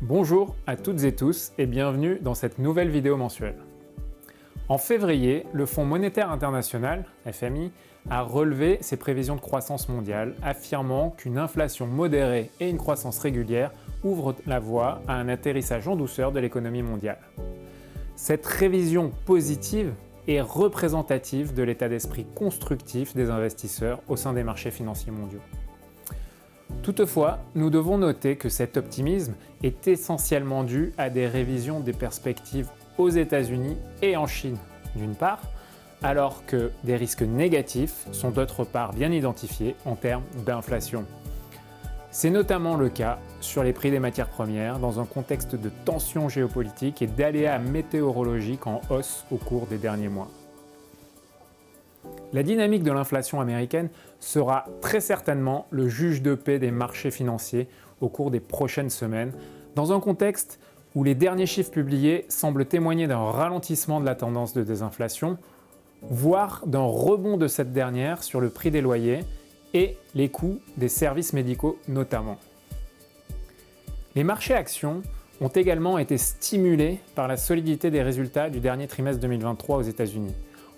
Bonjour à toutes et tous et bienvenue dans cette nouvelle vidéo mensuelle. En février, le Fonds monétaire international, FMI, a relevé ses prévisions de croissance mondiale, affirmant qu'une inflation modérée et une croissance régulière ouvrent la voie à un atterrissage en douceur de l'économie mondiale. Cette révision positive est représentative de l'état d'esprit constructif des investisseurs au sein des marchés financiers mondiaux. Toutefois, nous devons noter que cet optimisme est essentiellement dû à des révisions des perspectives aux États-Unis et en Chine, d'une part, alors que des risques négatifs sont d'autre part bien identifiés en termes d'inflation. C'est notamment le cas sur les prix des matières premières dans un contexte de tensions géopolitiques et d'aléas météorologiques en hausse au cours des derniers mois. La dynamique de l'inflation américaine sera très certainement le juge de paix des marchés financiers au cours des prochaines semaines, dans un contexte où les derniers chiffres publiés semblent témoigner d'un ralentissement de la tendance de désinflation, voire d'un rebond de cette dernière sur le prix des loyers et les coûts des services médicaux notamment. Les marchés actions ont également été stimulés par la solidité des résultats du dernier trimestre 2023 aux États-Unis,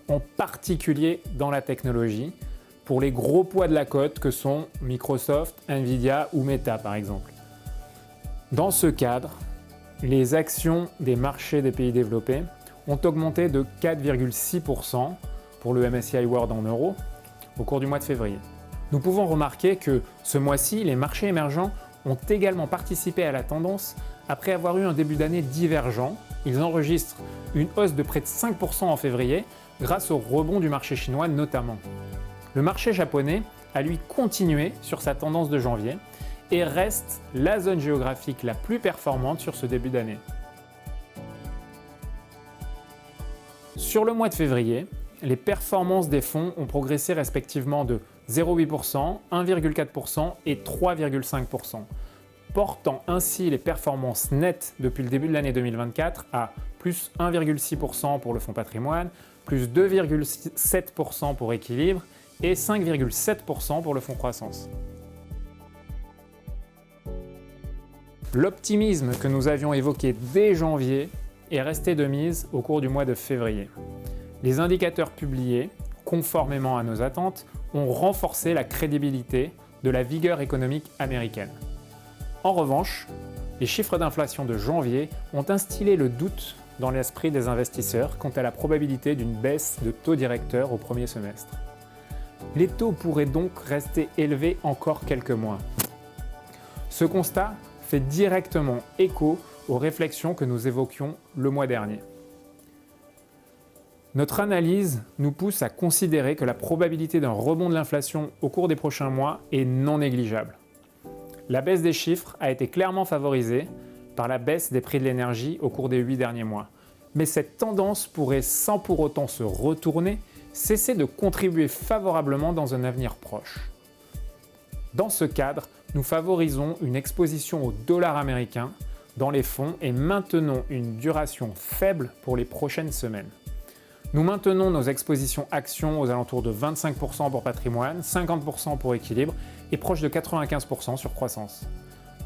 en particulier dans la technologie, pour les gros poids de la cote que sont Microsoft, Nvidia ou Meta par exemple. Dans ce cadre, les actions des marchés des pays développés ont augmenté de 4,6% pour le MSCI World en euros au cours du mois de février. Nous pouvons remarquer que ce mois-ci, les marchés émergents ont également participé à la tendance après avoir eu un début d'année divergent. Ils enregistrent une hausse de près de 5% en février grâce au rebond du marché chinois notamment. Le marché japonais a lui continué sur sa tendance de janvier et reste la zone géographique la plus performante sur ce début d'année. Sur le mois de février, les performances des fonds ont progressé respectivement de 0,8%, 1,4% et 3,5%, portant ainsi les performances nettes depuis le début de l'année 2024 à plus 1,6% pour le fonds patrimoine, plus 2,7% pour équilibre et 5,7% pour le fonds croissance. L'optimisme que nous avions évoqué dès janvier est resté de mise au cours du mois de février. Les indicateurs publiés, conformément à nos attentes, ont renforcé la crédibilité de la vigueur économique américaine. En revanche, les chiffres d'inflation de janvier ont instillé le doute dans l'esprit des investisseurs quant à la probabilité d'une baisse de taux directeur au premier semestre. Les taux pourraient donc rester élevés encore quelques mois. Ce constat fait directement écho aux réflexions que nous évoquions le mois dernier. Notre analyse nous pousse à considérer que la probabilité d'un rebond de l'inflation au cours des prochains mois est non négligeable. La baisse des chiffres a été clairement favorisée par la baisse des prix de l'énergie au cours des 8 derniers mois. Mais cette tendance pourrait, sans pour autant se retourner, cesser de contribuer favorablement dans un avenir proche. Dans ce cadre, nous favorisons une exposition au dollar américain dans les fonds et maintenons une duration faible pour les prochaines semaines. Nous maintenons nos expositions actions aux alentours de 25% pour patrimoine, 50% pour équilibre et proche de 95% sur croissance.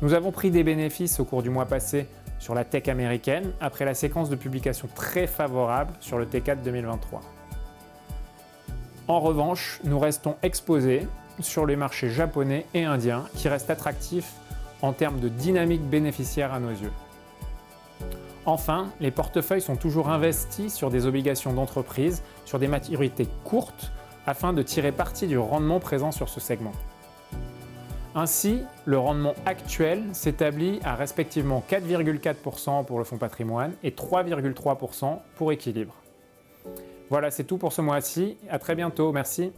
Nous avons pris des bénéfices au cours du mois passé sur la tech américaine après la séquence de publications très favorable sur le T4 2023. En revanche, nous restons exposés sur les marchés japonais et indiens qui restent attractifs en termes de dynamique bénéficiaire à nos yeux. Enfin, les portefeuilles sont toujours investis sur des obligations d'entreprise sur des maturités courtes afin de tirer parti du rendement présent sur ce segment. Ainsi, le rendement actuel s'établit à respectivement 4,4% pour le fonds patrimoine et 3,3% pour équilibre. Voilà, c'est tout pour ce mois-ci. À très bientôt. Merci.